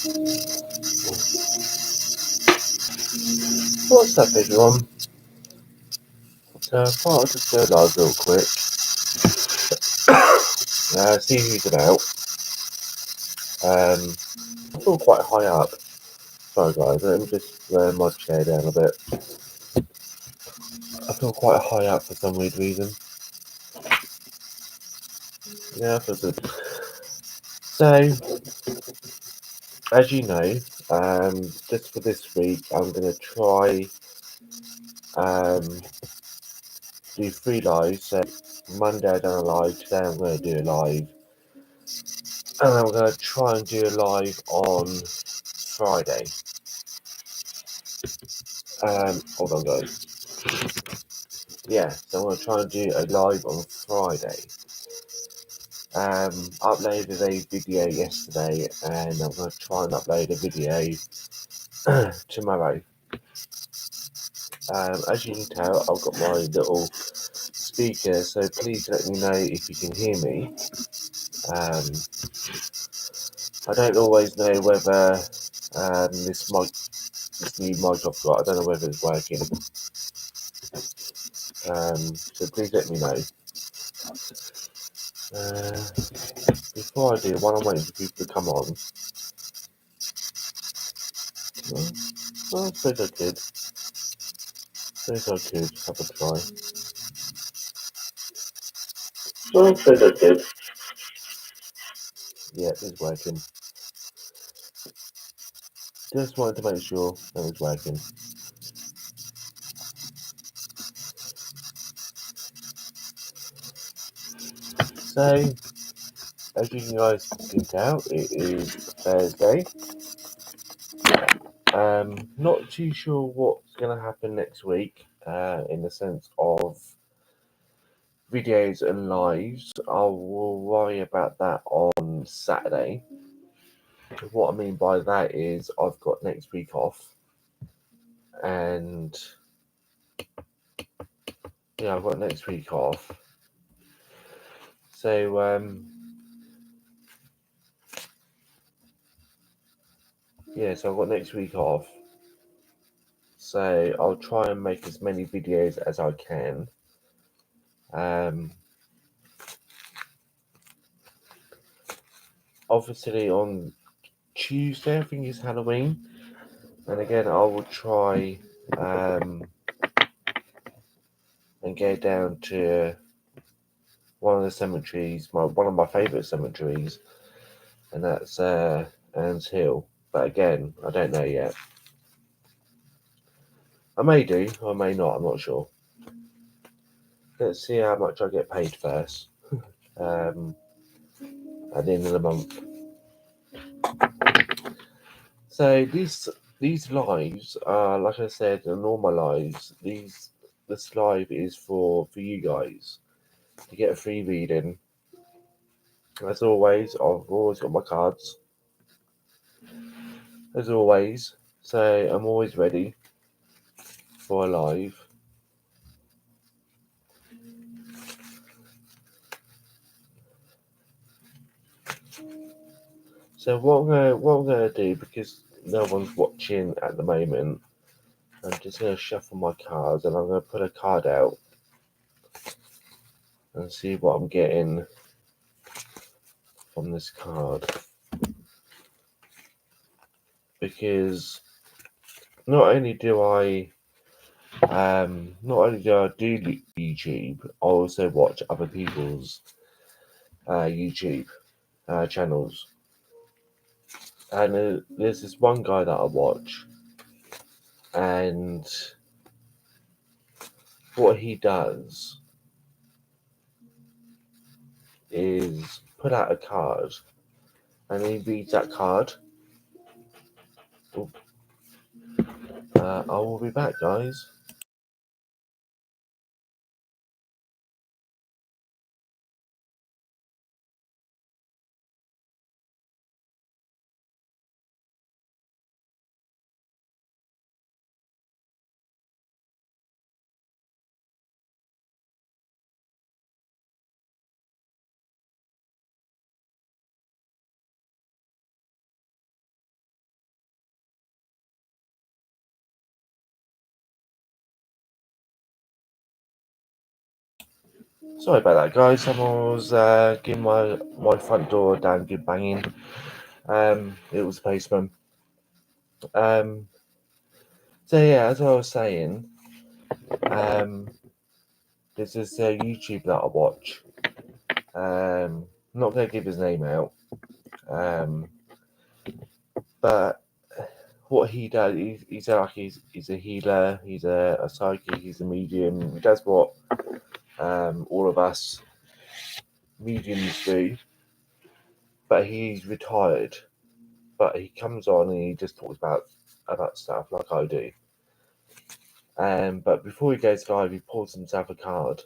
What's up, everyone? So I thought I'd just go live real quick. See who's about. I feel quite high up. Sorry guys, let me just lower my chair down a bit. I feel quite high up for some weird reason. Yeah, I feel good. So, as you know, just for this week, I'm going to try do 3 lives. So Monday I done a live, today I'm going to do a live, and I'm going to try and do a live on Friday. Hold on guys. Yeah, so I'm going to try and do a live on Friday. Uploaded a video yesterday, and I'm going to try and upload a video tomorrow. As you can tell, I've got my little speaker, so please let me know if you can hear me. I don't always know whether this new mic I've got, I don't know whether it's working. So please let me know. Before I do, while I'm waiting for people to come on, I suppose I could. Have a try. Yeah, it's working. Just wanted to make sure that it's working. So, as you guys can tell, it is Thursday. Not too sure what's going to happen next week, in the sense of videos and lives. I will worry about that on Saturday. What I mean by that is I've got next week off, and yeah, I've got next week off. So so I've got next week off. So I'll try and make as many videos as I can. Obviously on Tuesday, I think it's Halloween, and again I will try and go down to one of the cemeteries, one of my favourite cemeteries, and that's Anne's Hill. But again, I don't know yet. I may do, or I may not. I'm not sure. Let's see how much I get paid first. At the end of the month. So these lives are, like I said, are normal lives. This live is for you guys to get a free reading. As always, I've always got my cards. As always, so I'm always ready for a live. So what I'm gonna do, because no one's watching at the moment, I'm just gonna shuffle my cards, and I'm gonna put a card out and see what I'm getting from this card. Because not only do I do YouTube, I also watch other people's YouTube channels. And there's this one guy that I watch, and what he does is put out a card, and he reads that card. I will be back, guys. Sorry about that, guys. Someone was giving my front door a damn good banging. It was the postman. So yeah, as I was saying, there's this YouTube that I watch. I'm not going to give his name out. But what he does, he's a healer, he's a psychic, he's a medium. He does what all of us mediums do, but he's retired. But he comes on and he just talks about stuff like I do. But before he goes live, he pulls himself a card.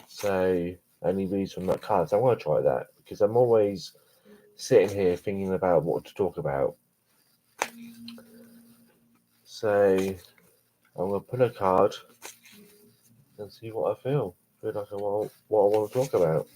So, and he reads from that card. So I want to try that because I'm always sitting here thinking about what to talk about. So I'm going to pull a card and see what I feel. Feel like what I want to talk about.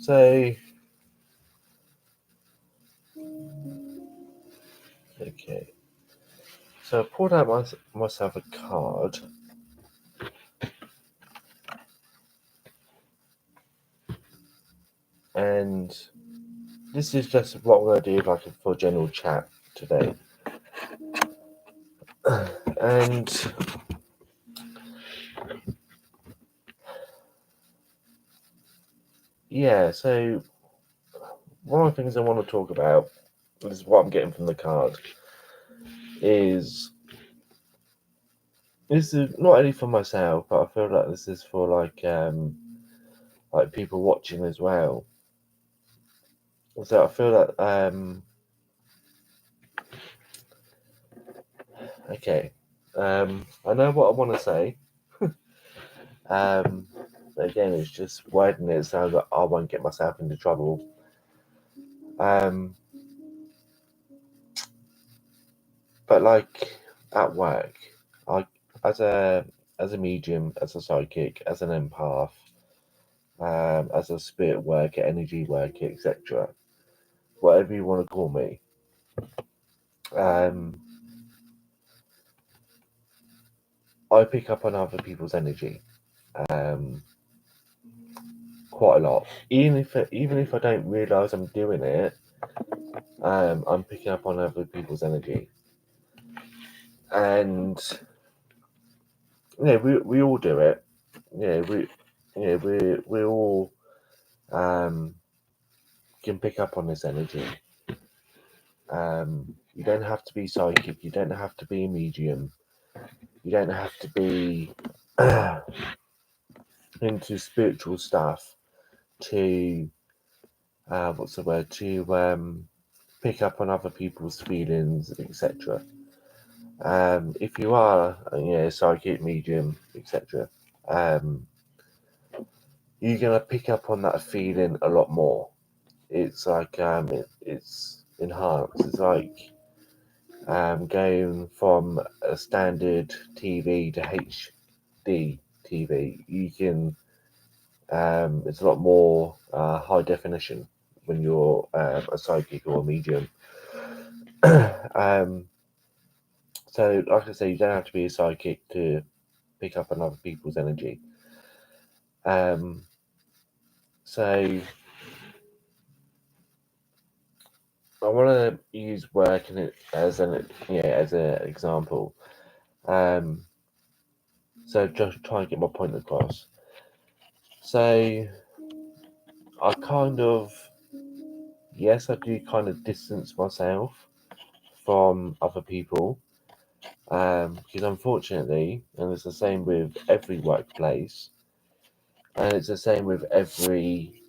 So, okay. So I pulled out myself a card. And this is just what I'm going to do like for general chat today. And yeah, so one of the things I want to talk about, this is what I'm getting from the card, is this is not only for myself, but I feel like this is for like people watching as well. So I feel that okay, I know what I want to say. Again, it's just wording it so that I won't get myself into trouble. But like at work, I as a medium, as a psychic, as an empath, as a spirit worker, energy worker, etc. Whatever you want to call me. I pick up on other people's energy quite a lot. Even if I don't realise I'm doing it, I'm picking up on other people's energy. And yeah, we all do it. Yeah, we all can pick up on this energy. You don't have to be psychic. You don't have to be a medium. You don't have to be into spiritual stuff to what's the word, to pick up on other people's feelings, etc. If you are a psychic medium, etc., you're gonna pick up on that feeling a lot more. It's like it's enhanced. It's like going from a standard TV to HD TV. You can it's a lot more high definition when you're a psychic or a medium. So, like I say, you don't have to be a psychic to pick up on other people's energy. So I want to use work in it as an example. So just try and get my point across. So I kind of I do kind of distance myself from other people because unfortunately, and it's the same with every workplace, and it's the same with every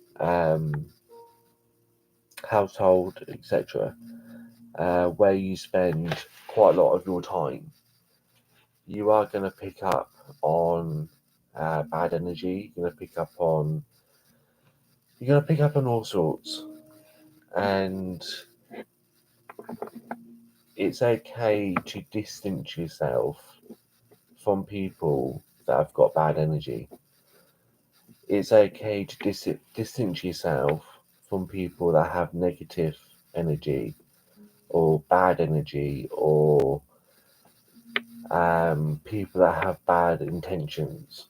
household, etc., where you spend quite a lot of your time, you are going to pick up on bad energy. You're going to pick up on all sorts, and it's okay to distance yourself from people that have got bad energy. It's okay to distance yourself from people that have negative energy or bad energy, or people that have bad intentions.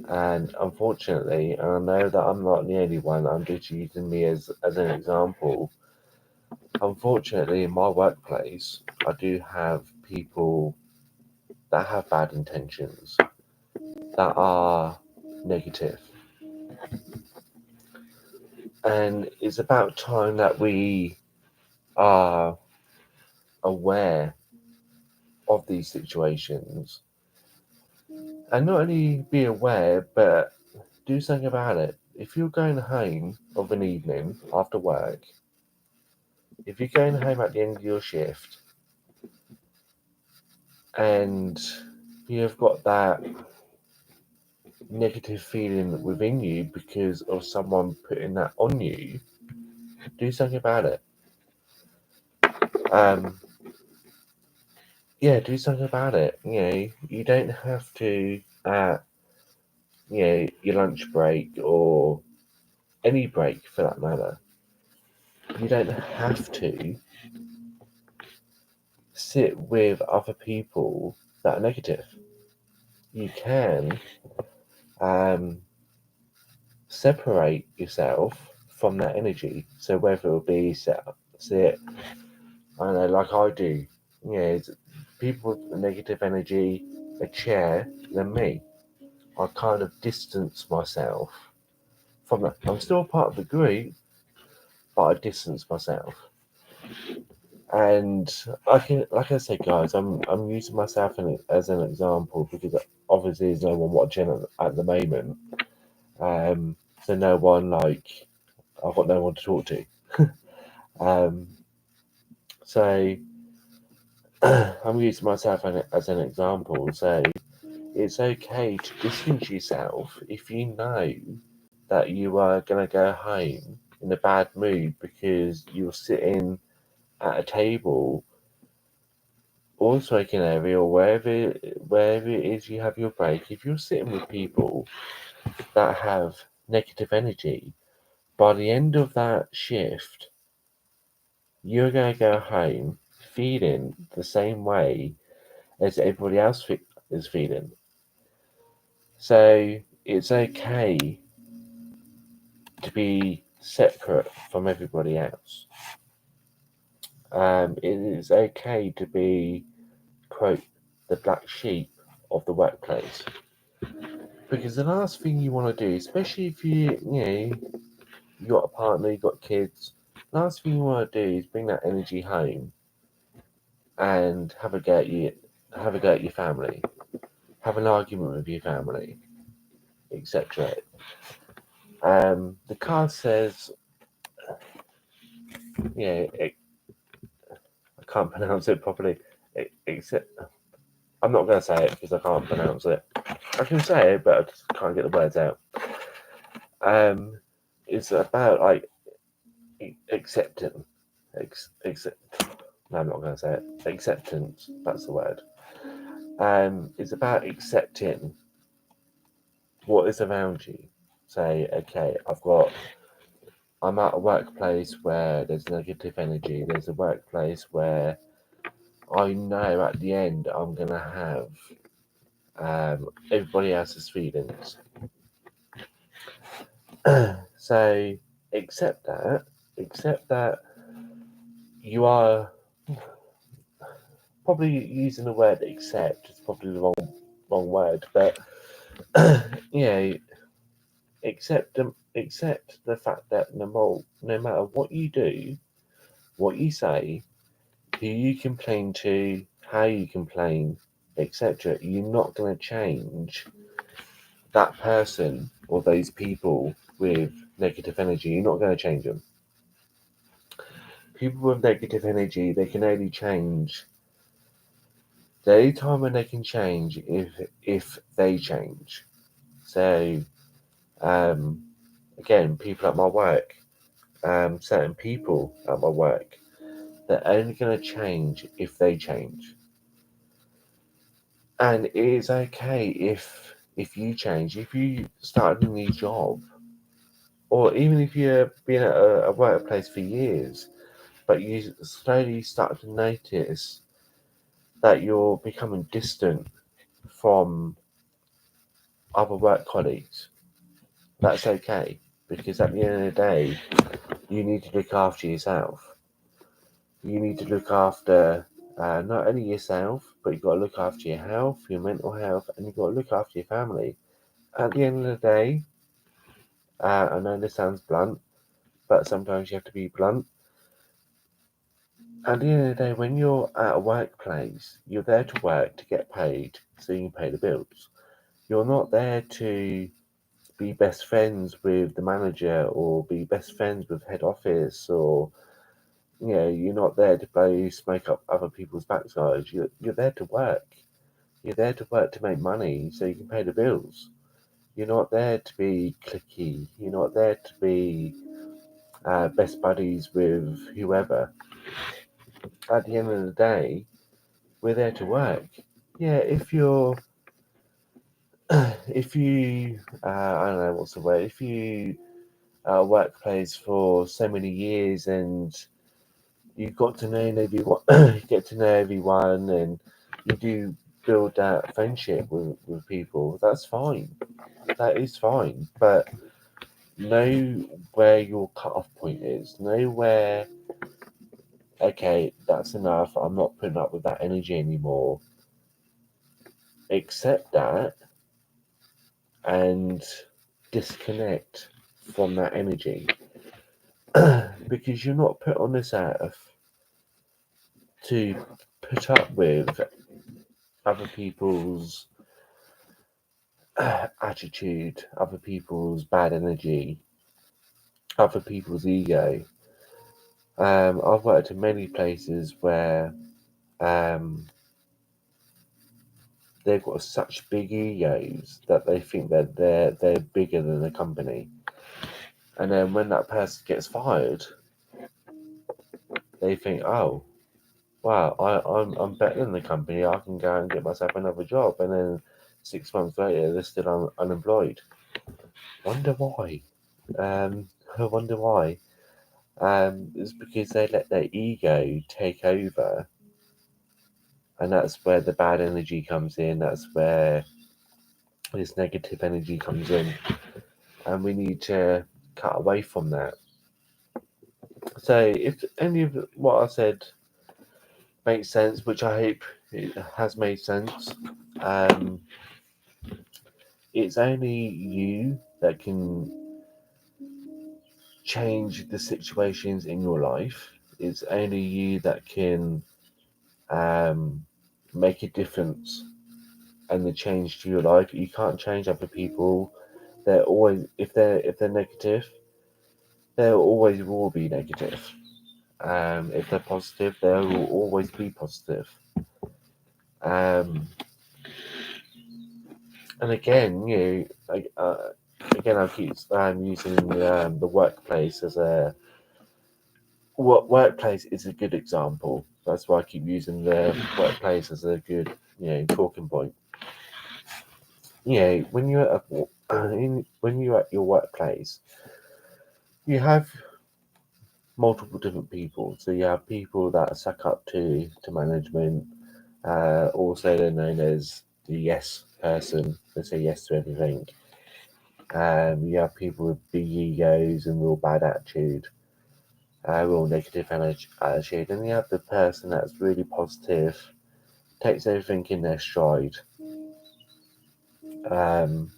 And unfortunately, and I know that I'm not the only one, I'm just using me as an example. Unfortunately, in my workplace, I do have people that have bad intentions, that are negative. And it's about time that we are aware of these situations, and not only be aware, but do something about it. If you're going home of an evening after work, if you're going home at the end of your shift and you've got that negative feeling within you because of someone putting that on you, do something about it. Do something about it. You don't have to, your lunch break or any break for that matter. You don't have to sit with other people that are negative. You can separate yourself from that energy. So whether it'll be sit, I don't know, like I do, people with negative energy, a chair, than me. I kind of distance myself from that. I'm still part of the group, but I distance myself. And I can, like I said, guys, I'm using myself as an example because obviously there's no one watching at the moment. So no one, like, I've got no one to talk to. So I'm using myself as an example. So it's okay to distance yourself if you know that you are going to go home in a bad mood because you're sitting at a table or a smoking area or wherever it is you have your break. If you're sitting with people that have negative energy, by the end of that shift, you're going to go home feeling the same way as everybody else is feeling. So it's okay to be separate from everybody else. It is okay to be, quote, the black sheep of the workplace. Because the last thing you want to do, especially if you got a partner, you got kids, last thing you want to do is bring that energy home and have a go at your family, have an argument with your family, etc. The card says, I can't pronounce it properly. Except I'm not going to say it because I can't pronounce it. I can say it, but I just can't get the words out. It's about like accepting. No, I'm not going to say it. Acceptance. That's the word. It's about accepting what is around you. Say, okay, I'm at a workplace where there's negative energy. There's a workplace where I know at the end I'm going to have everybody else's feelings. So accept that you are probably using the word accept. It's probably the wrong word, but accept the fact that no matter what you do, what you say, who you complain to, how you complain, etc., you're not going to change that person or those people with negative energy. You're not going to change them. People with negative energy, they can only change. The only time when they can change if they change. So, again, people at my work, certain people at my work, They're only going to change if they change. And it is okay if you change, if you start a new job, or even if you've been at a workplace for years, but you slowly start to notice that you're becoming distant from other work colleagues. That's okay, because at the end of the day, you need to look after yourself. You need to look after not only yourself, but you've got to look after your health, your mental health, and you've got to look after your family. At the end of the day, I know this sounds blunt, but sometimes you have to be blunt. At the end of the day, when you're at a workplace, you're there to work to get paid so you can pay the bills. You're not there to be best friends with the manager or be best friends with head office, or you're not there to blow smoke up other people's backsides. You're there to work. You're there to work to make money so you can pay the bills. You're not there to be cliquey. You're not there to be best buddies with whoever. At the end of the day, we're there to work. Yeah, if you I don't know what's the word, if you workplace for so many years and you got to know everyone, get to know everyone, and you do build that friendship with people, that's fine. That is fine. But know where your cut-off point is. Know where, okay, that's enough. I'm not putting up with that energy anymore. Accept that and disconnect from that energy. Because you're not put on this earth to put up with other people's attitude, other people's bad energy, other people's ego. I've worked in many places where they've got such big egos that they think that they're bigger than the company, and then when that person gets fired, they think, oh, wow, I'm better than the company. I can go and get myself another job, and then 6 months later they're still unemployed. Wonder why? I wonder why. It's because they let their ego take over, and that's where the bad energy comes in. That's where this negative energy comes in, and we need to cut away from that. So, if any of what I said makes sense, which I hope it has made sense, it's only you that can change the situations in your life. It's only you that can make a difference and the change to your life. You can't change other people. They're always, if they're negative, they always will be negative. If they're positive, they will always be positive. Um, and again, again, I keep using the workplace as a workplace is a good example. That's why I keep using the workplace as a good talking point. When you're when you're at your workplace, you have multiple different people. So you have people that suck up to management. Also, they're known as the yes person. They say yes to everything. You have people with big egos and real bad attitude, real negative attitude. And you have the person that's really positive, takes everything in their stride, um,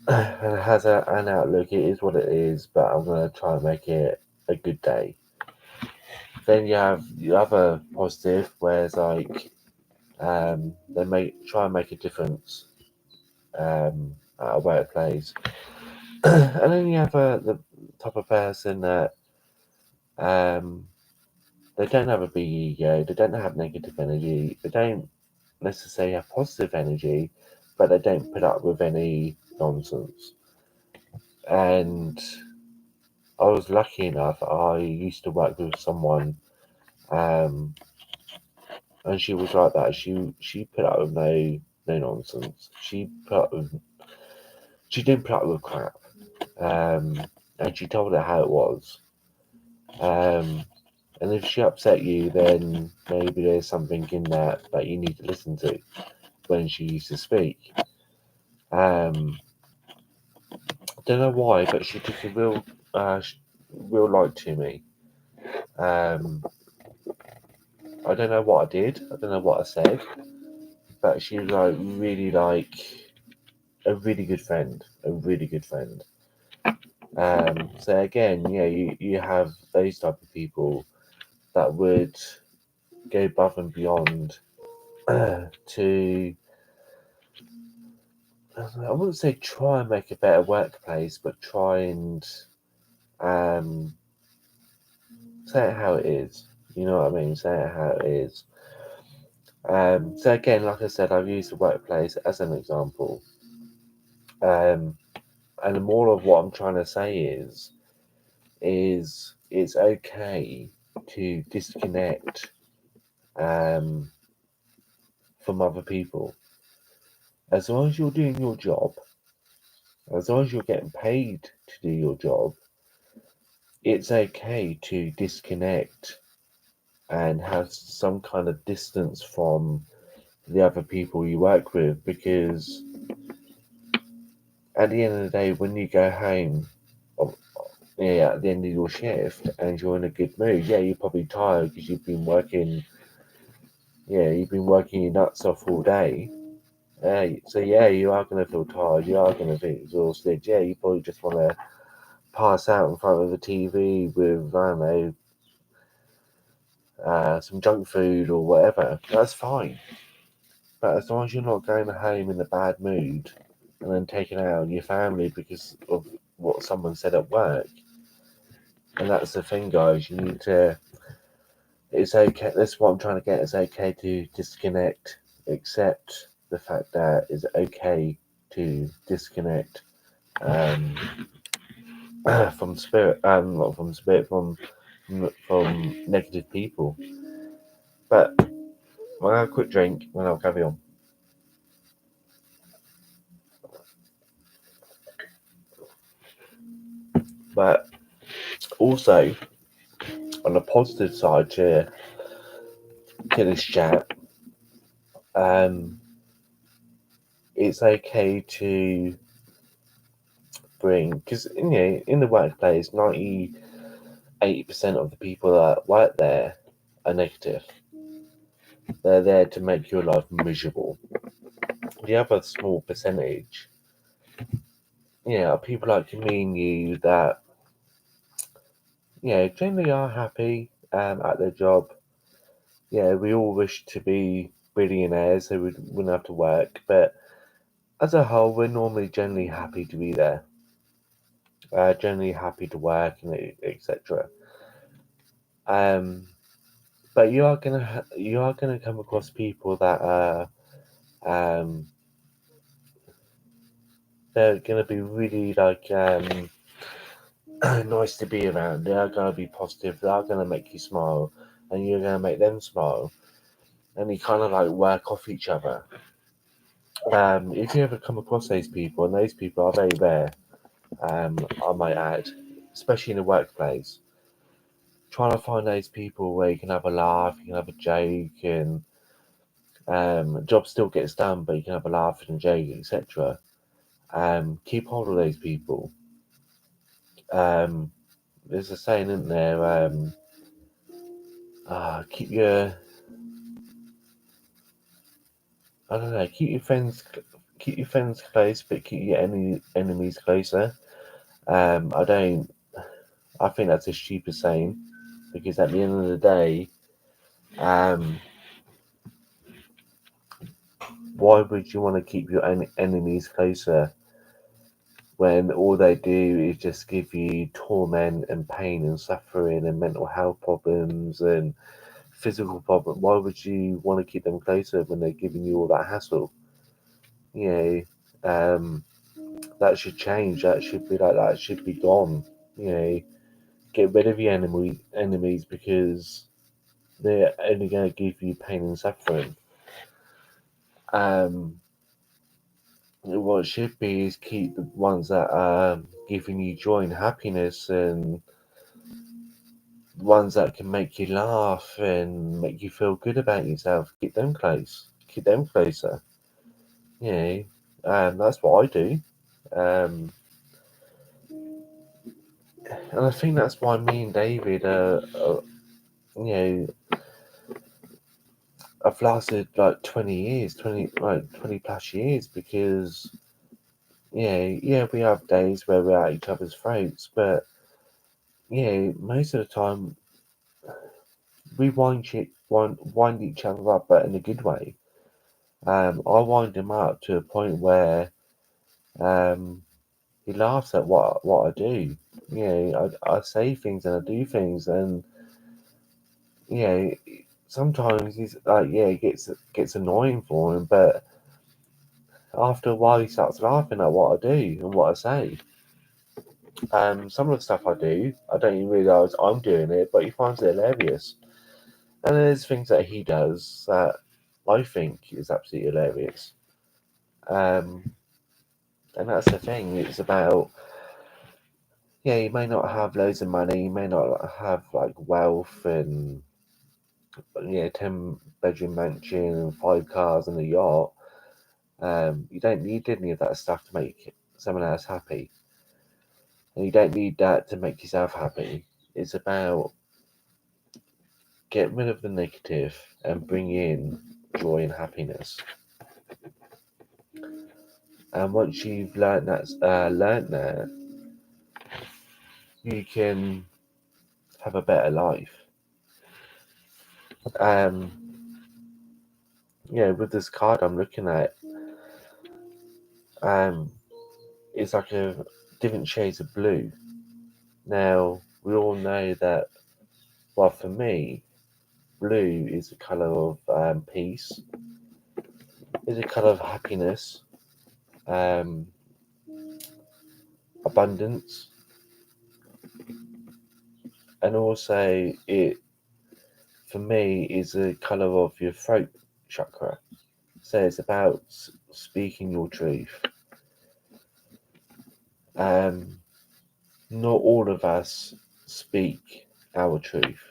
and has an outlook. It is what it is, but I'm going to try and make it a good day. Then you have the other positive, where it's like they try and make a difference at a workplace. And then you have the type of person that um, they don't have a big ego, they don't have negative energy, they don't necessarily have positive energy, but they don't put up with any nonsense. And I was lucky enough, I used to work with someone And she was like that. She put up with no nonsense. She didn't put up with crap. And she told her how it was. And if she upset you, then maybe there's something in that you need to listen to when she used to speak. I don't know why, but she took a real like to me. I don't know what I did. I don't know what I said, but she was like a really good friend, a really good friend. So again, you have those type of people that would go above and beyond to, I wouldn't say try and make a better workplace, but try and say it how it is. You know what I mean? Say it how it is. So again, like I said, I've used the workplace as an example. And the moral of what I'm trying to say is it's okay to disconnect from other people. As long as you're doing your job, as long as you're getting paid to do your job, it's okay to disconnect and have some kind of distance from the other people you work with, because at the end of the day, when you go home, at the end of your shift and you're in a good mood, you're probably tired because you've been working, your nuts off all day. So you are going to feel tired, you are going to feel exhausted. You probably just want to pass out in front of the TV with, I don't know, some junk food or whatever. That's fine. But as long as you're not going home in a bad mood and then taking it out on your family because of what someone said at work, and that's the thing, guys, you need to, it's okay, that's what I'm trying to get, it's okay to disconnect, accept the fact that it's okay to disconnect from spirit, not from spirit, from negative people. But I'll have a quick drink and I'll carry on. But also, on the positive side to this chat, it's okay to bring, because in the workplace, 80% of the people that work there are negative. They're there to make your life miserable. The other small percentage, are people like me and you that, generally are happy at their job. We all wish to be billionaires so we wouldn't have to work, but as a whole, we're normally generally happy to be there, generally happy to work, and etc. But you are gonna come across people that are they're gonna be really like nice to be around. They are gonna be positive. They are gonna make you smile, and you're gonna make them smile, and you kind of like work off each other. If you ever come across those people, and those people are very rare, I might add, especially in the workplace, trying to find those people where you can have a laugh, you can have a joke, and job still gets done, but you can have a laugh and a joke, etc. Keep hold of those people. There's a saying, isn't there? Keep your, I don't know, keep your friends close, but keep your enemies closer. I think that's a stupid saying, because at the end of the day, why would you want to keep your enemies closer when all they do is just give you torment and pain and suffering and mental health problems and physical problems? Why would you want to keep them closer when they're giving you all that hassle? That should change. That should be like that. Should be gone. Get rid of your enemies, because they're only going to give you pain and suffering. What it should be is keep the ones that are giving you joy and happiness, and ones that can make you laugh and make you feel good about yourself. Keep them close. Keep them closer. That's what I do. And I think that's why me and David I've lasted like 20 years, 20 plus years, because we have days where we're at each other's throats, but most of the time we wind each other up, but in a good way. I wind him up to a point where he laughs at what I do. I say things and I do things, and sometimes he's like, it gets annoying for him, but after a while he starts laughing at what I do and what I say. Some of the stuff I do, I don't even realise I'm doing it, but he finds it hilarious. And there's things that he does that I think is absolutely hilarious. And that's the thing. It's about, you may not have loads of money, you may not have like wealth and 10-bedroom mansion and 5 cars and a yacht. You don't need any of that stuff to make someone else happy. And you don't need that to make yourself happy. It's about getting rid of the negative and bring in joy and happiness. And once you've learned that, you can have a better life. With this card I'm looking at, it's like a different shades of blue. Now, we all know that, well, for me, blue is the colour of peace, is a colour of happiness, abundance, and also it, for me, is a colour of your throat chakra. So it's about speaking your truth. Not all of us speak our truth.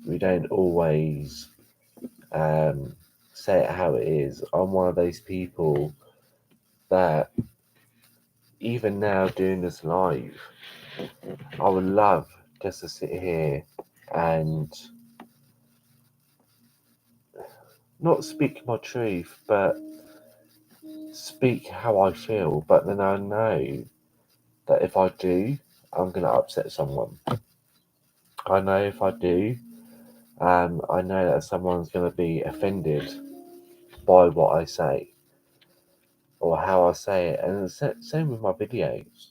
We don't always say it how it is. I'm one of those people that, even now doing this live, I would love just to sit here and not speak my truth, but speak how I feel. But then I know that if I do, I'm going to upset someone. I know if I do, I know that someone's going to be offended by what I say or how I say it. And it's the same with my videos.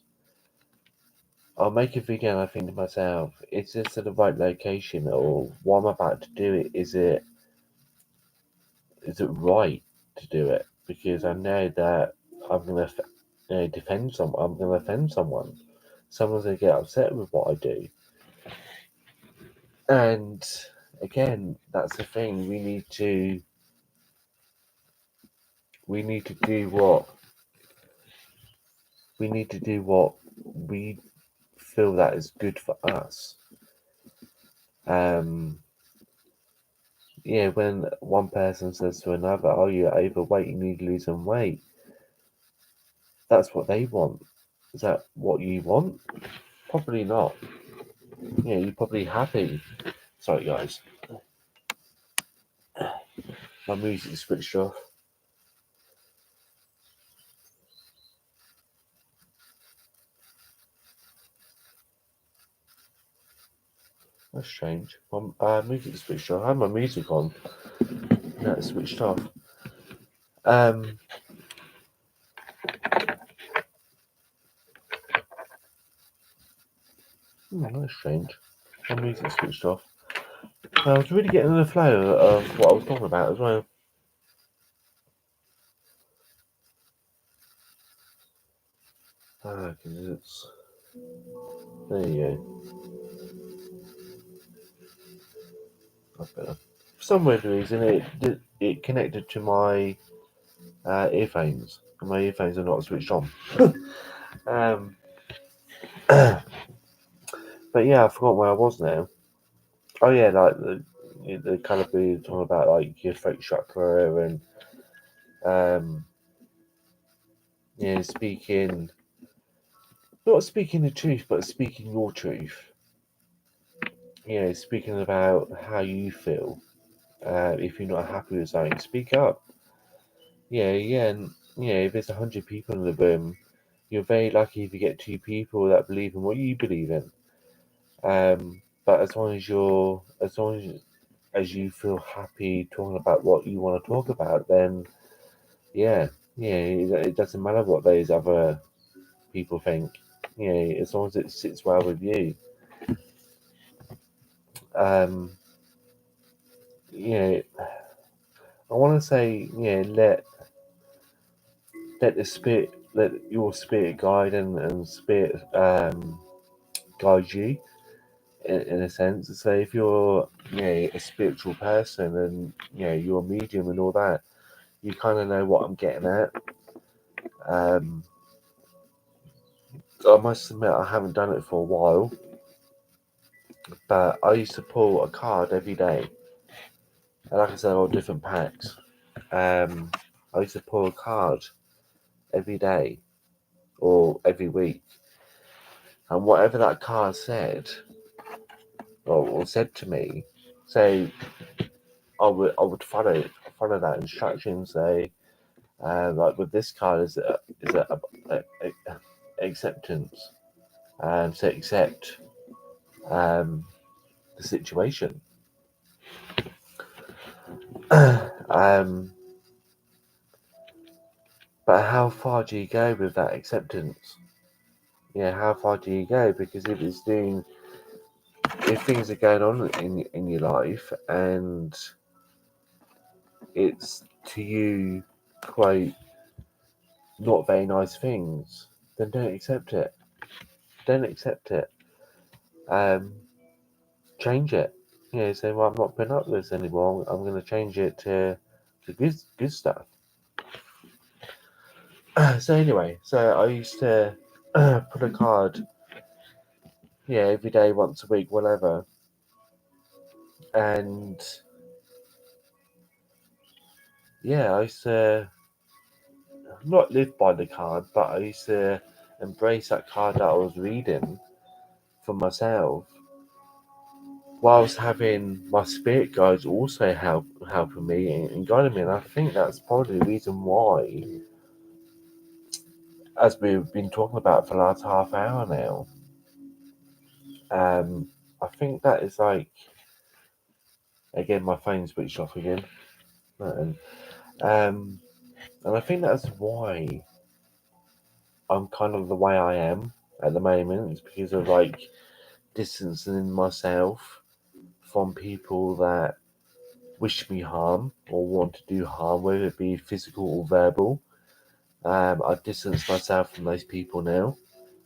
I'll make a video and I think to myself, is this at the right location, or what I'm about to do it? Is it right to do it? Because I know that I'm going to defend someone. I'm going to offend someone. Someone's going to get upset with what I do. And again, that's the thing. We need to do what we feel that is good for us. When one person says to another, "Oh, you're overweight, you need to lose some weight," that's what they want. Is that what you want? Probably not. You're probably happy. Sorry, guys. My music's switched off. That's strange. My music's switched off. I had my music on. Now it's switched off. That's strange. My music's switched off. I was really getting in the flow of what I was talking about as well. Because it's... There you go. That's better. for some weird reason, it connected to my earphones. And my earphones are not switched on. um, but yeah, I forgot where I was now. Oh yeah, like the kind of be talking about like your throat chakra and speaking, not speaking the truth, but speaking your truth. Speaking about how you feel. If you're not happy with something, speak up. And if there's 100 people in the room, you're very lucky if you get 2 people that believe in what you believe in. But as long as you feel happy talking about what you want to talk about, then it doesn't matter what those other people think. As long as it sits well with you. Um, I want to say, let your spirit guide and spirit guide you in a sense. So if you're, a spiritual person and you're a medium and all that, you kind of know what I'm getting at. I must admit I haven't done it for a while, but I used to pull a card every day. And like I said, all different packs. I used to pull a card every day or every week, and whatever that card said or said to me, say I would follow that instruction. Say like with this card is a acceptance, so accept the situation. But how far do you go with that acceptance? How far do you go? Because if things are going on in your life and it's to you quite not very nice things, then don't accept it. Don't accept it. Change it. Say, well, I'm not putting up with this anymore. I'm going to change it to good stuff. So anyway, I used to put a card, every day, once a week, whatever, and I used to not live by the card, but I used to embrace that card that I was reading for myself, whilst having my spirit guides also helping me and guiding me. And I think that's probably the reason why, as we've been talking about for the last half hour now, I think that is like, again, my phone switched off again, and I think that's why I'm kind of the way I am at the moment. It's because of like distancing myself from people that wish me harm or want to do harm, whether it be physical or verbal. I've distanced myself from those people now,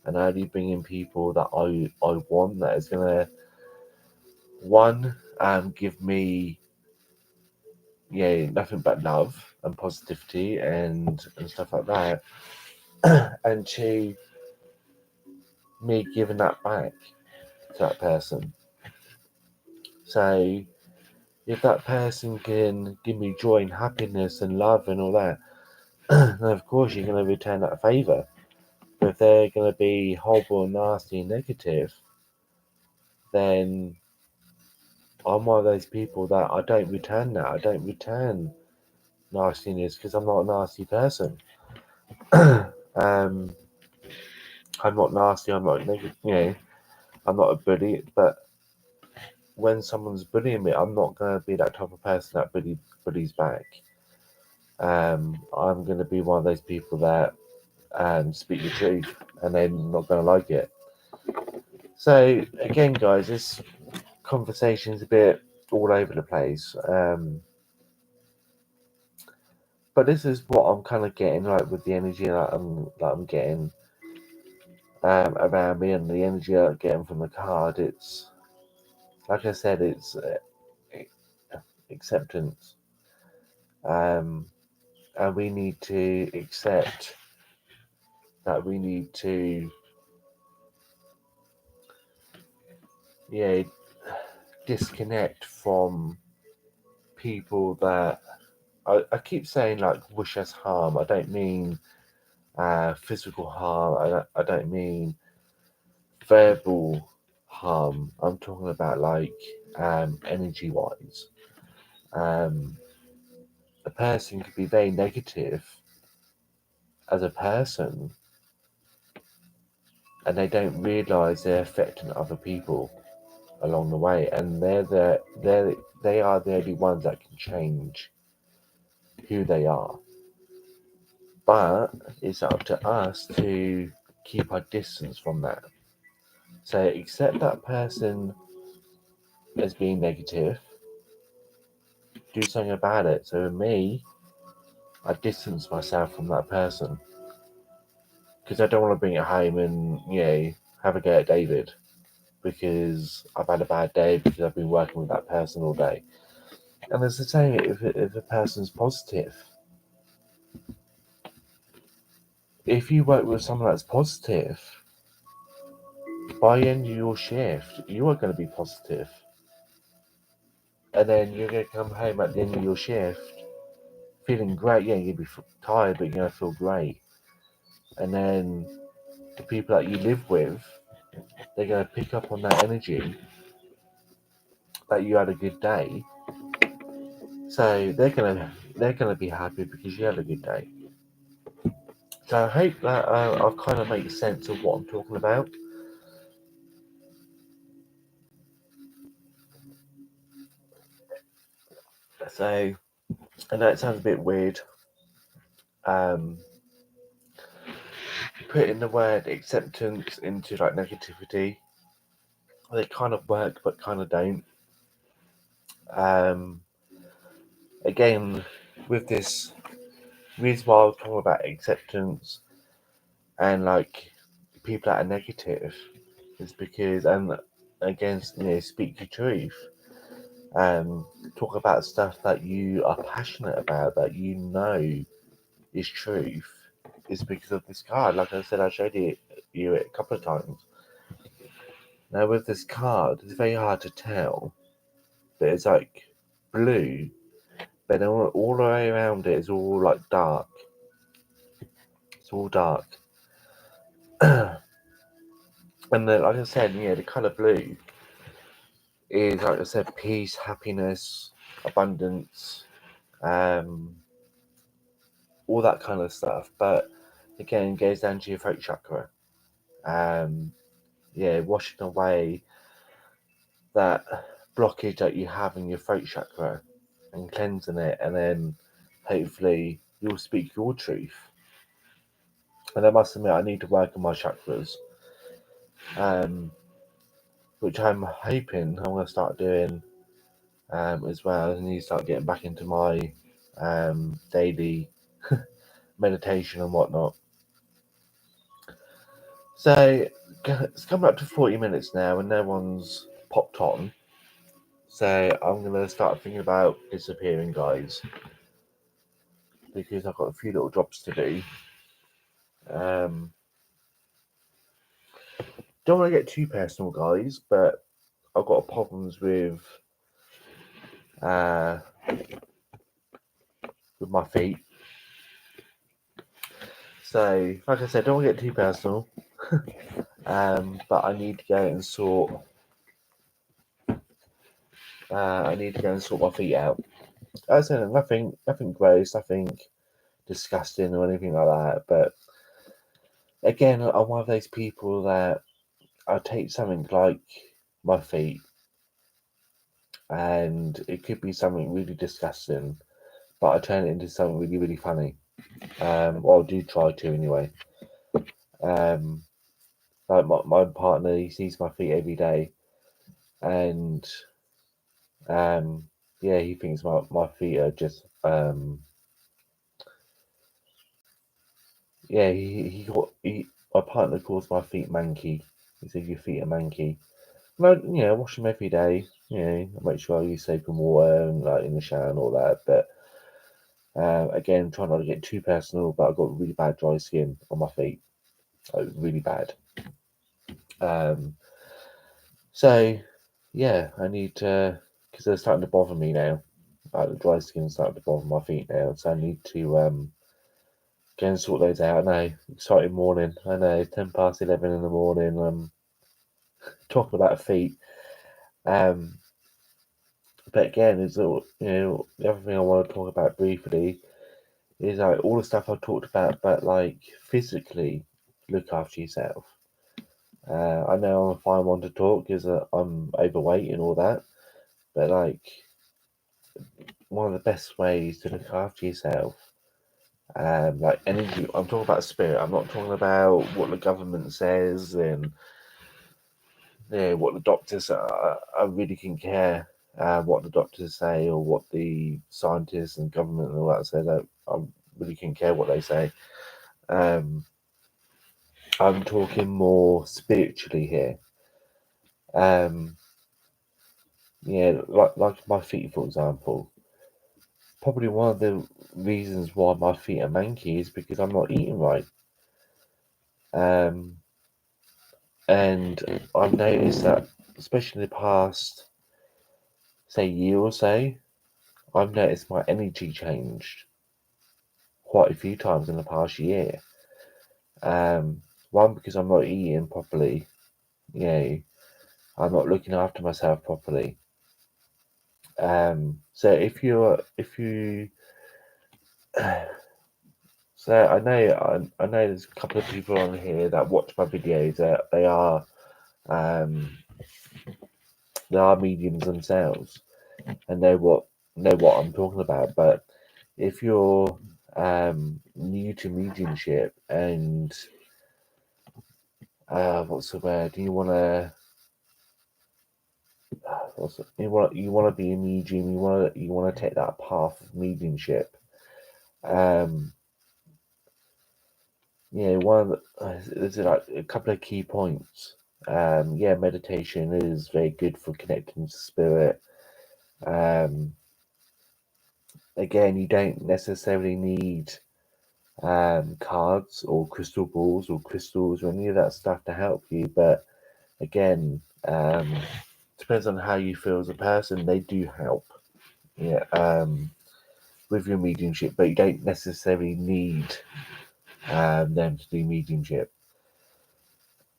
and I only bring in people that I want, that is gonna give me nothing but love and positivity and stuff like that, and two, me giving that back to that person. So if that person can give me joy and happiness and love and all that, then of course you're going to return that favour. But if they're going to be horrible, nasty, and negative, then I'm one of those people that I don't return that. I don't return nastiness because I'm not a nasty person. I'm not nasty. I'm not negative. I'm not a bully. But when someone's bullying me, I'm not going to be that type of person that bullies back. I'm going to be one of those people that speak the truth, and they're not going to like it. So again, guys, this conversation is a bit all over the place. But this is what I'm kind of getting, like, with the energy that I'm getting around me, and the energy I'm getting from the card. It's like I said, acceptance. And we need to accept that we need to, disconnect from people that I keep saying like wish us harm. I don't mean physical harm. I don't mean verbal harm. I'm talking about like energy wise. A person could be very negative as a person, and they don't realise they're affecting other people along the way, and they are the only ones that can change who they are. But it's up to us to keep our distance from that. So accept that person as being negative, do something about it. So me, I distance myself from that person because I don't want to bring it home and have a go at David because I've had a bad day because I've been working with that person all day. And it's the same if a person's positive. If you work with someone that's positive, by the end of your shift, you are going to be positive. And then you're going to come home at the end of your shift feeling great. Yeah, you'll be tired, but you're going to feel great. And then the people that you live with, they're going to pick up on that energy that you had a good day. So they're gonna be happy because you had a good day. So I hope that I've kind of made sense of what I'm talking about. So I know it sounds a bit weird. Putting the word acceptance into like negativity, they kind of work but kind of don't. Again, with this reason why I was talking about acceptance and like people that are negative is because, and again, speak your truth. Talk about stuff that you are passionate about, that you know is truth, is because of this card. Like I said, I showed you it a couple of times. Now with this card, it's very hard to tell, but it's like blue, but then all the way around it is all like dark. It's all dark. And then, like I said, the colour blue is, like I said, peace, happiness, abundance, all that kind of stuff. But again, it goes down to your throat chakra. Washing away that blockage that you have in your throat chakra and cleansing it, and then hopefully you'll speak your truth. And I must admit, I need to work on my chakras, which I'm hoping I'm going to start doing as well. I need to start getting back into my daily meditation and whatnot. So it's coming up to 40 minutes now and no one's popped on. So I'm going to start thinking about disappearing, guys, because I've got a few little jobs to do. Don't want to get too personal, guys, but I've got problems with my feet. So, like I said, don't want to get too personal. But I need to go and sort. I need to go and sort my feet out. I said nothing gross, nothing disgusting or anything like that. But again, I'm one of those people that I take something like my feet, and it could be something really disgusting, but I turn it into something really, really funny. Or I do try to anyway. Like my partner, he sees my feet every day, and he thinks my feet are just my partner calls my feet manky. He says your feet are manky. Well, wash them every day. You know, I make sure I use soap and water and like in the shower and all that. But again, try not to get too personal. But I've got really bad dry skin on my feet, like really bad. So yeah, I need to, because they're starting to bother me now. Like the dry skin's starting to bother my feet now, so I need to go and sort those out. I know, exciting morning. I know, 11:10 in the morning. Talking about feet. Um, but again, is all the other thing I want to talk about briefly is like all the stuff I talked about, but like physically look after yourself. I know I'm a fine one to talk because I'm overweight and all that, but like one of the best ways to look after yourself, like energy. I'm talking about spirit. I'm not talking about what the government says and what the doctors. I really can care what the doctors say or what the scientists and government and all that say. I really can care what they say. Um, I'm talking more spiritually here. Like my feet, for example. Probably one of the reasons why my feet are manky is because I'm not eating right. Um, and I've noticed that, especially in the past, say, year or so, I've noticed my energy changed quite a few times in the past year. One, because I'm not eating properly, you know, I'm not looking after myself properly. So if you, so I know there's a couple of people on here that watch my videos that um, they are mediums themselves and know what I'm talking about. But if you're new to mediumship and what's the word? You want to be a medium. You want to take that path of mediumship. One of there's like a couple of key points. Meditation is very good for connecting to spirit. Again, you don't necessarily need cards or crystal balls or crystals or any of that stuff to help you. But again, depends on how you feel as a person. They do help, yeah, with your mediumship, but you don't necessarily need them to do mediumship.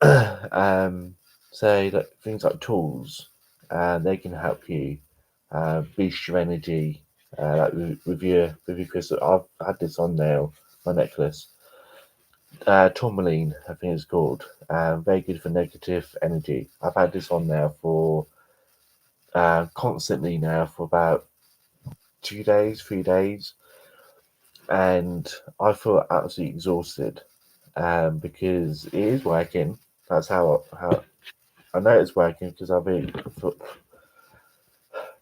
So like, things like tools, they can help you boost your energy. Like with your crystal, I've had this on now, my necklace. Tourmaline, I think it's called. Very good for negative energy. I've had this on now for constantly now for about 2 days, 3 days, and I feel absolutely exhausted because it is working. That's how I know it's working because I've been.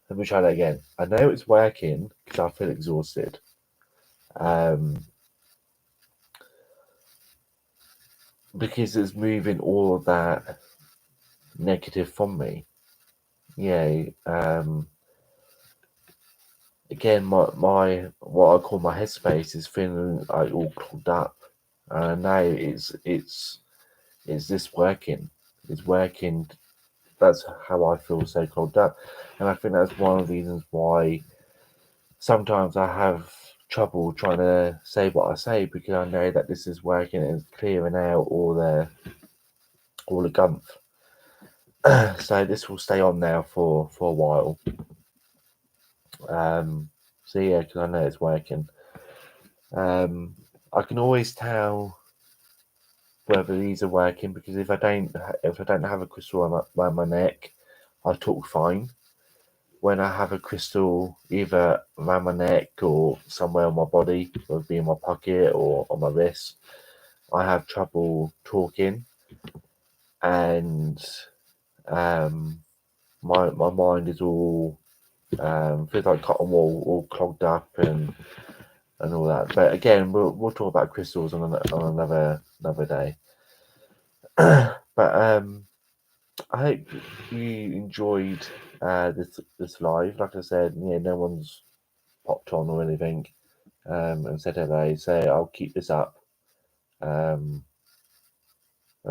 Let me try that again. I know it's working because I feel exhausted. Um, because it's moving all of that negative from me. Yeah. Again, my what I call my headspace is feeling like all clogged up. And I know it's this working. It's working. That's how I feel so clogged up, and I think that's one of the reasons why sometimes I have trouble trying to say what I say because I know that this is working and it's clearing out all the gump. So this will stay on now for a while. So yeah, because I know it's working. I can always tell whether these are working because if I don't have a crystal around my neck, I talk fine. When I have a crystal either around my neck or somewhere on my body, whether it be in my pocket or on my wrist, I have trouble talking, and my mind is all feels like cotton wool, all clogged up and all that. But again, we'll talk about crystals on another day. But I hope you enjoyed this live. Like I said, no one's popped on or anything and said hello. So I'll keep this up as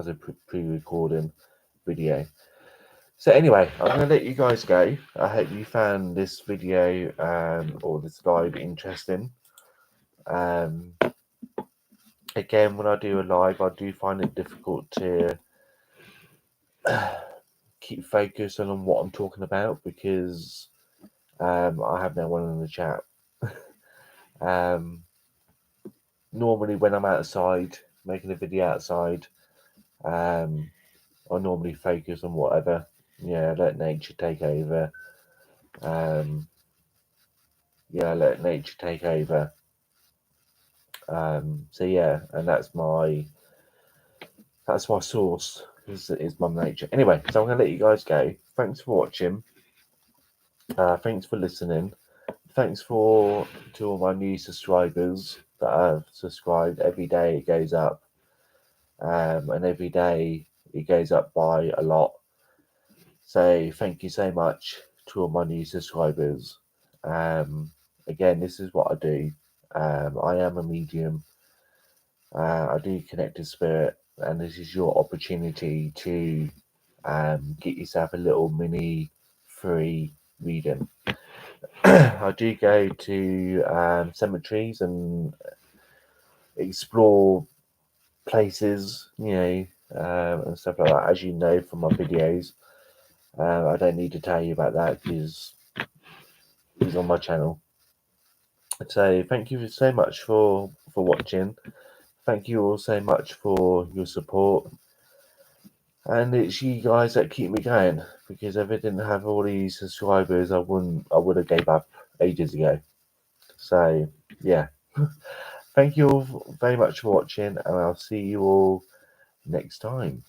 a pre-recording video. So anyway, I'm going to let you guys go. I hope you found this video or this live interesting. Again, when I do a live, I do find it difficult to keep focused on what I'm talking about because I have no one in the chat. Normally, when I'm outside making a video outside, I normally focus on whatever. Let nature take over. Let nature take over. So yeah, and that's my source is Mum Nature. Anyway, so I'm gonna let you guys go. Thanks for watching. Thanks for listening. Thanks to all my new subscribers that have subscribed. Every day it goes up, and every day it goes up by a lot. So thank you so much to all my new subscribers. Again, this is what I do. I am a medium. I do connect to spirit, and this is your opportunity to get yourself a little mini free reading. I do go to cemeteries and explore places, and stuff like that, as you know from my videos. I don't need to tell you about that because it's on my channel. So thank you so much for watching. Thank you all so much for your support. And it's you guys that keep me going, because if I didn't have all these subscribers, I would have gave up ages ago. So yeah. Thank you all very much for watching, and I'll see you all next time.